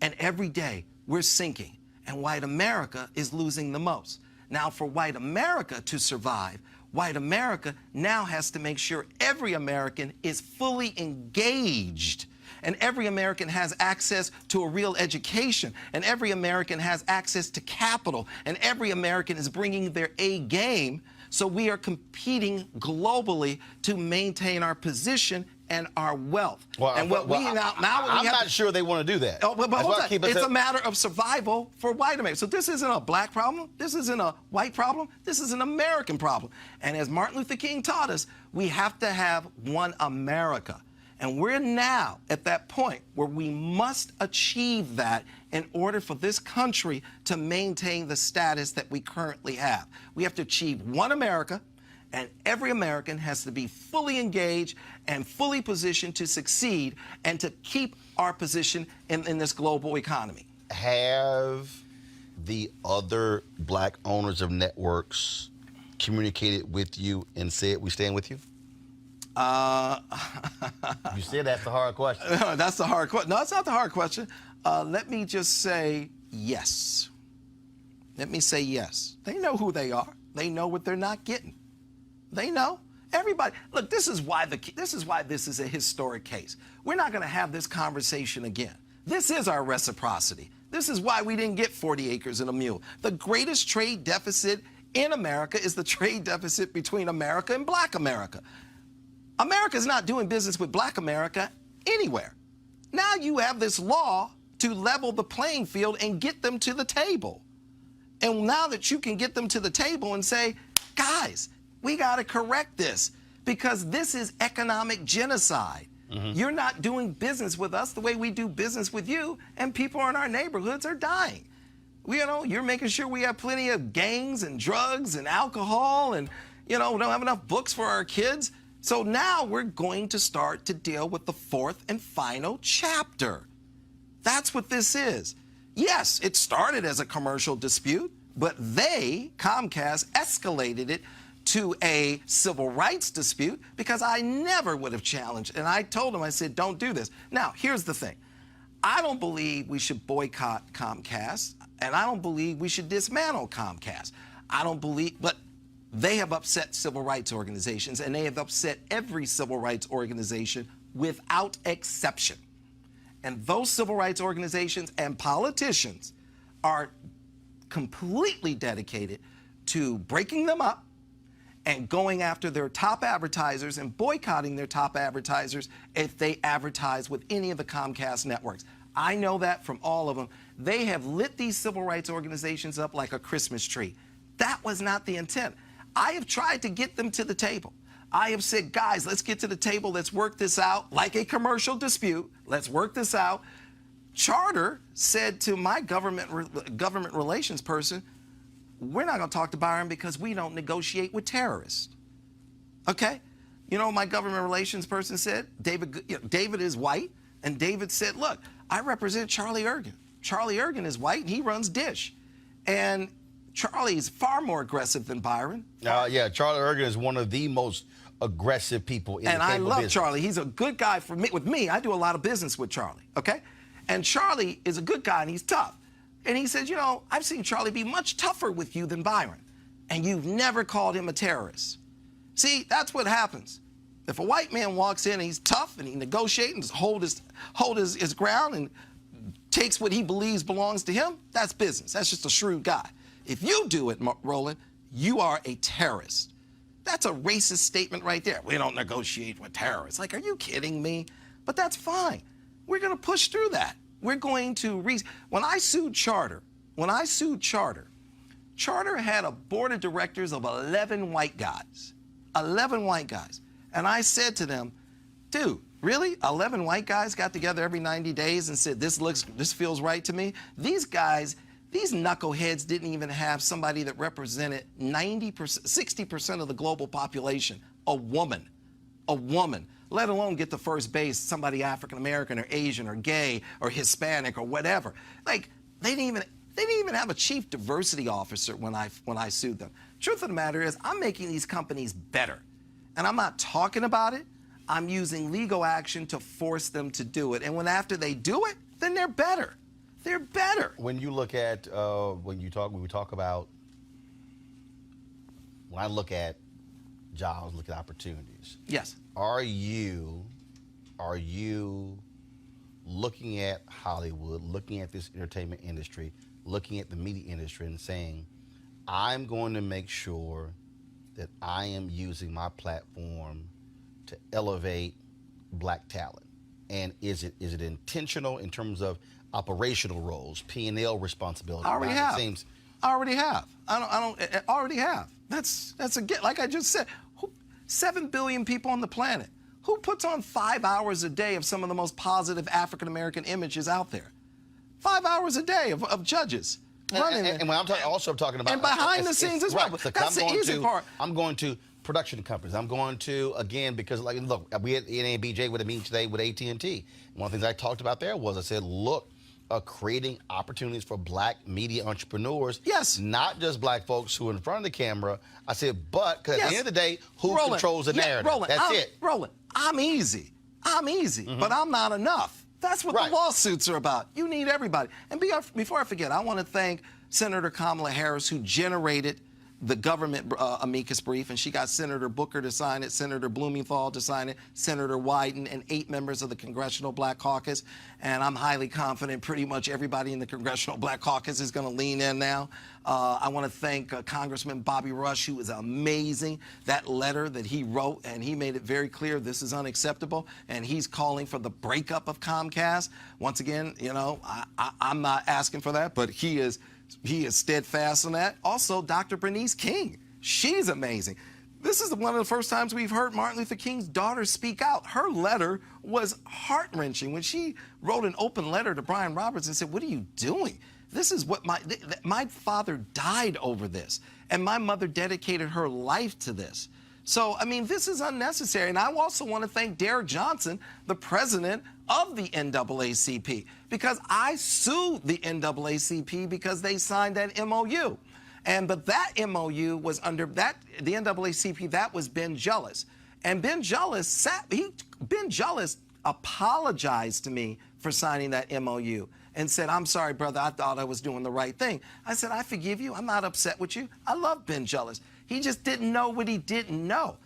And every day we're sinking, and white America is losing the most. Now, for white America to survive, white America now has to make sure every American is fully engaged, and every American has access to a real education, and every American has access to capital, and every American is bringing their A game. So we are competing globally to maintain our position and our wealth. I'm not sure they want to do that. It's a matter of survival for white America. So this isn't a black problem. This isn't a white problem. This is an American problem. And as Martin Luther King taught us, we have to have one America. And we're now at that point where we must achieve that in order for this country to maintain the status that we currently have. We have to achieve one America, and every American has to be fully engaged and fully positioned to succeed and to keep our position in this global economy. Have the other black owners of networks communicated with you and said, we stand with you? You said that's the hard question. That's the hard question. No, it's not the hard question. Let me just say yes. Let me say yes. They know who they are. They know what they're not getting. They know. Everybody. Look, this is why this is a historic case. We're not going to have this conversation again. This is our reciprocity. This is why we didn't get 40 acres and a mule. The greatest trade deficit in America is the trade deficit between America and Black America. America's not doing business with Black America anywhere. Now you have this law to level the playing field and get them to the table. And now that you can get them to the table and say, guys, we got to correct this because this is economic genocide. You're not doing business with us the way we do business with you, and people in our neighborhoods are dying. You're making sure we have plenty of gangs and drugs and alcohol, and we don't have enough books for our kids. So now we're going to start to deal with the fourth and final chapter. That's what this is. Yes, it started as a commercial dispute, but they, Comcast, escalated it to a civil rights dispute because I never would have challenged. And I told them, I said, don't do this. Now, here's the thing. I don't believe we should boycott Comcast, and I don't believe we should dismantle Comcast. I don't believe, but they have upset civil rights organizations, and they have upset every civil rights organization without exception. And those civil rights organizations and politicians are completely dedicated to breaking them up and going after their top advertisers and boycotting their top advertisers if they advertise with any of the Comcast networks. I know that from all of them. They have lit these civil rights organizations up like a Christmas tree. That was not the intent. I have tried to get them to the table. I have said, guys, let's get to the table. Let's work this out like a commercial dispute. Let's work this out. Charter said to my government relations person, we're not going to talk to Byron because we don't negotiate with terrorists. Okay? You know what my government relations person said? David is white, and David said, look, I represent Charlie Ergen. Charlie Ergen is white, and he runs Dish. And Charlie is far more aggressive than Byron. Yeah, Charlie Ergen is one of the most aggressive people in the cable business. And I love Charlie. He's a good guy for me. With me, I do a lot of business with Charlie, okay? And Charlie is a good guy, and he's tough. And he says, you know, I've seen Charlie be much tougher with you than Byron, and you've never called him a terrorist. See, that's what happens. If a white man walks in and he's tough and he negotiates and hold his ground and takes what he believes belongs to him, that's business. That's just a shrewd guy. If you do it, Roland, you are a terrorist. That's a racist statement right there. We don't negotiate with terrorists. Like, are you kidding me? But that's fine. We're going to push through that. We're going to when I sued Charter, Charter had a board of directors of 11 white guys. 11 white guys. And I said to them, dude, really? 11 white guys got together every 90 days and said, this feels right to me? These guys, these knuckleheads didn't even have somebody that represented 90%, 60% of the global population, a woman, let alone get to first base, somebody African-American or Asian or gay or Hispanic or whatever. Like, they didn't even have a chief diversity officer when I sued them. Truth of the matter is, I'm making these companies better. And I'm not talking about it. I'm using legal action to force them to do it. And when after they do it, then they're better. They're better. When you look at, when I look at jobs, look at opportunities. Yes. Are you looking at Hollywood, looking at this entertainment industry, looking at the media industry and saying, I'm going to make sure that I am using my platform to elevate black talent? And is it intentional in terms of operational roles, P&L responsibility? I already have. That's like I just said, 7 billion people on the planet. Who puts on 5 hours a day of some of the most positive African-American images out there? 5 hours a day of judges. And when I'm talking about... And behind the scenes as well. Right. That's the easy part. I'm going to production companies. I'm going to, again, because, like, look, we had NABJ with a meeting today with AT&T. One of the things I talked about there was I said, look, creating opportunities for black media entrepreneurs. Yes. Not just black folks who are in front of the camera. I said, but, because at the end of the day, who controls the narrative? That's it. Roland, I'm easy, but I'm not enough. That's what the lawsuits are about. You need everybody. And before I forget, I want to thank Senator Kamala Harris, who generated the government amicus brief, and she got Senator Booker to sign it, Senator Blumenthal to sign it, Senator Wyden, and 8 members of the Congressional Black Caucus. And I'm highly confident pretty much everybody in the Congressional Black Caucus is going to lean in now. I want to thank Congressman Bobby Rush, who is amazing. That letter that he wrote, and he made it very clear this is unacceptable, and he's calling for the breakup of Comcast. Once again, you know, I'm not asking for that, but he is steadfast on that. Also, Dr. Bernice King, she's amazing. This is one of the first times we've heard Martin Luther King's daughter speak out. Her letter was heart-wrenching when she wrote an open letter to Brian Roberts and said, what are you doing? This is what my father died over this, and my mother dedicated her life to this. So, I mean, this is unnecessary. And I also want to thank Derek Johnson, the president of the NAACP, because I sued the NAACP because they signed that MOU. But that MOU was under the NAACP, that was Ben Jealous. And Ben Jealous apologized to me for signing that MOU and said, I'm sorry, brother, I thought I was doing the right thing. I said, I forgive you. I'm not upset with you. I love Ben Jealous. He just didn't know what he didn't know.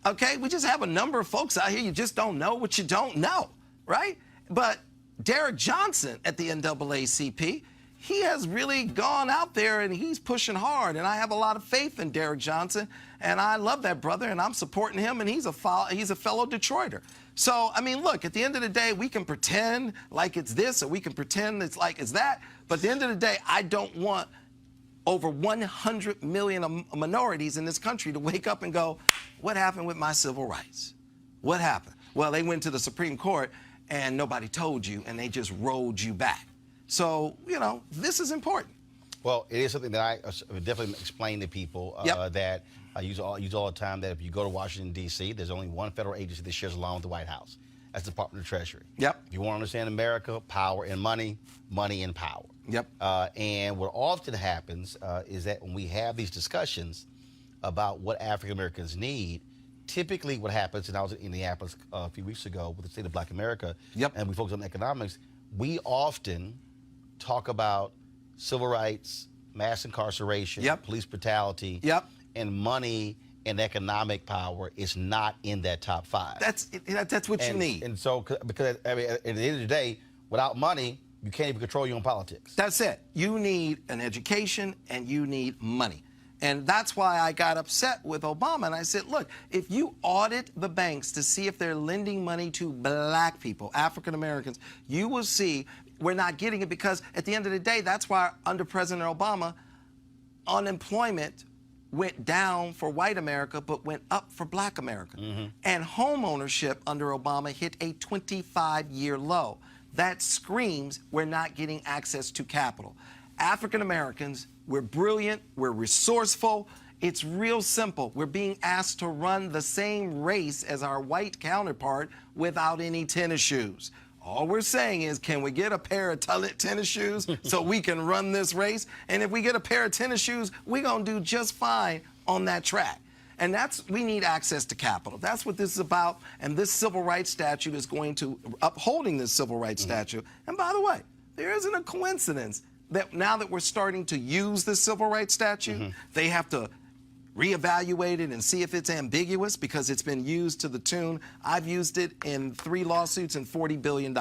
Okay? We just have a number of folks out here, you just don't know what you don't know, right? But Derek Johnson at the NAACP, he has really gone out there and he's pushing hard. And I have a lot of faith in Derek Johnson. And I love that brother and I'm supporting him. And he's a fellow Detroiter. So, I mean, look, at the end of the day, we can pretend like it's this or we can pretend it's like it's that. But at the end of the day, I don't want over 100 million minorities in this country to wake up and go, what happened with my civil rights? What happened? Well, they went to the Supreme Court and nobody told you and they just rolled you back. So, you know, this is important. Well, it is something that I definitely explain to people that I use all the time, that if you go to Washington, D.C., there's only one federal agency that shares along with the White House. That's the Department of Treasury. Yep. If you want to understand America, power and money, money and power. Yep. And what often happens is that when we have these discussions about what African Americans need, typically what happens, and I was in Indianapolis a few weeks ago with the State of Black America, and we focus on economics, we often talk about civil rights, mass incarceration, police brutality, and money and economic power is not in that top 5. That's what you need. And so, because I mean, at the end of the day, without money, you can't even control your own politics. That's it. You need an education and you need money. And that's why I got upset with Obama. And I said, look, if you audit the banks to see if they're lending money to black people, African Americans, you will see we're not getting it, because at the end of the day, that's why under President Obama, unemployment went down for white America, but went up for black America. And home ownership under Obama hit a 25-year low. That screams we're not getting access to capital. African Americans, we're brilliant, we're resourceful. It's real simple. We're being asked to run the same race as our white counterpart without any tennis shoes. All we're saying is, can we get a pair of tennis shoes so we can run this race? And if we get a pair of tennis shoes, we're going to do just fine on that track. And we need access to capital. That's what this is about. And this civil rights statute is going to, upholding this civil rights statute. And by the way, there isn't a coincidence that now that we're starting to use the civil rights statute, they have to reevaluate it and see if it's ambiguous, because it's been used to the tune. I've used it in 3 lawsuits and $40 billion.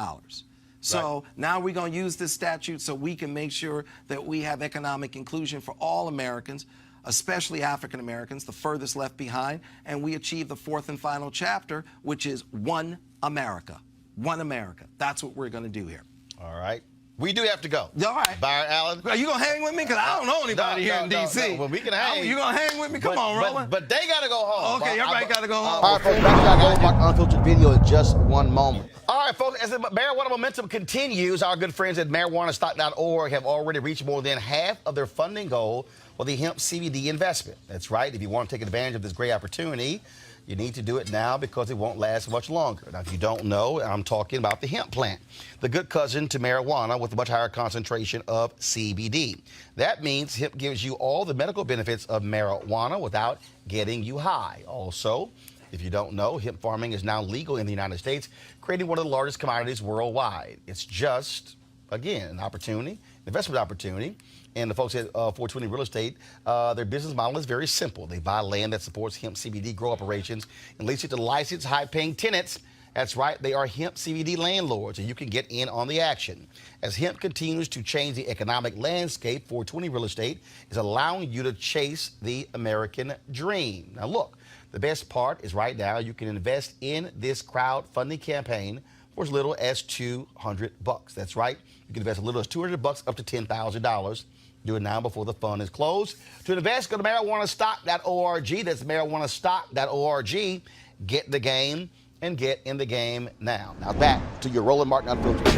So now we're going to use this statute so we can make sure that we have economic inclusion for all Americans, especially African Americans, the furthest left behind, and we achieve the 4th and final chapter, which is one America. One America. That's what we're going to do here. All right. We do have to go. All right. Byron Allen. Are you going to hang with me? Because I don't know anybody here in D.C. Well, we can hang. You going to hang with me? Come on, Roland. But they got to go home. Okay, everybody got to go home. All right, folks. Back to our Roland Martin Unfiltered video in just one moment. All right, folks. As the marijuana momentum continues, our good friends at marijuanastock.org have already reached more than half of their funding goal for the hemp CBD investment. That's right. If you want to take advantage of this great opportunity, you need to do it now, because it won't last much longer. Now, if you don't know, I'm talking about the hemp plant, the good cousin to marijuana with a much higher concentration of CBD. That means hemp gives you all the medical benefits of marijuana without getting you high. Also, if you don't know, hemp farming is now legal in the United States, creating one of the largest commodities worldwide. It's just, again, an opportunity, an investment opportunity. And the folks at 420 Real Estate, their business model is very simple. They buy land that supports hemp CBD grow operations and lease it to licensed, high-paying tenants. That's right, they are hemp CBD landlords, and you can get in on the action. As hemp continues to change the economic landscape, 420 Real Estate is allowing you to chase the American dream. Now, look, the best part is right now you can invest in this crowdfunding campaign for as little as $200. That's right, you can invest as little as $200 up to $10,000. Do it now before the fund is closed. To invest, go to marijuanastock.org. That's marijuanastock.org. Get the game and get in the game now. Now back to your Roland Martin Unfiltered.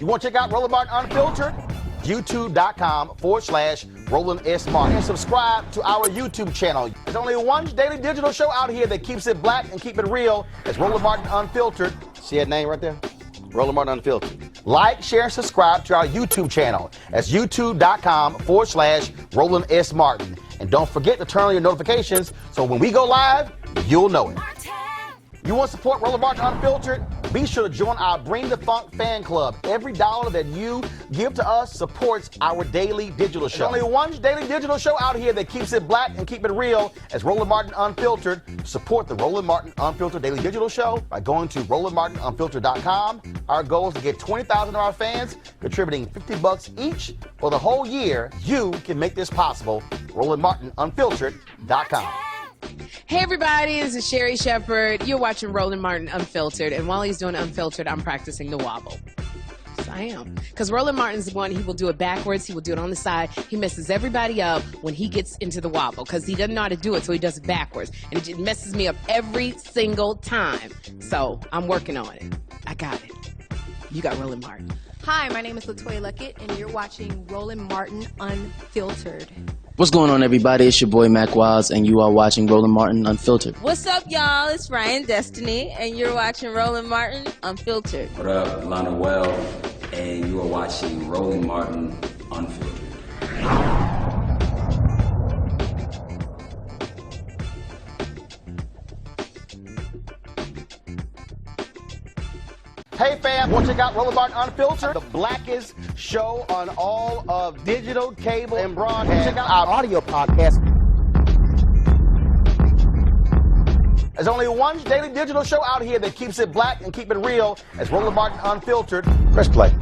want to check out Roland Martin Unfiltered? YouTube.com/Roland S. Martin. And subscribe to our YouTube channel. There's only one daily digital show out here that keeps it black and keep it real. It's Roland Martin Unfiltered. See that name right there? Roland Martin Unfiltered. Like, share, and subscribe to our YouTube channel. That's youtube.com/Roland S. Martin. And don't forget to turn on your notifications so when we go live, you'll know it. You want to support Roland Martin Unfiltered? Be sure to join our Bring the Funk fan club. Every dollar that you give to us supports our daily digital show. There's only one daily digital show out here that keeps it black and keep it real. It's Roland Martin Unfiltered. Support the Roland Martin Unfiltered daily digital show by going to RolandMartinUnfiltered.com. Our goal is to get 20,000 of our fans contributing $50 each for the whole year. You can make this possible. RolandMartinUnfiltered.com. Hey everybody, this is Sherry Shepherd. You're watching Roland Martin Unfiltered, and while he's doing Unfiltered, I'm practicing the wobble. Yes, I am. Because Roland Martin's the one, he will do it backwards, he will do it on the side. He messes everybody up when he gets into the wobble, because he doesn't know how to do it, so he does it backwards. And it just messes me up every single time. So, I'm working on it. I got it. You got Roland Martin. Hi, my name is LaToya Luckett, and you're watching Roland Martin Unfiltered. What's going on, everybody? It's your boy Mac Wiles, and you are watching Roland Martin Unfiltered. What's up, y'all? It's Ryan Destiny, and you're watching Roland Martin Unfiltered. What up, Lana Well, and you are watching Roland Martin Unfiltered. Hey fam, want to check out Roland Martin Unfiltered? The blackest show on all of digital, cable, and broadcast. Check out our audio podcast. There's only one daily digital show out here that keeps it black and keep it real. It's Roland Martin Unfiltered. Press play.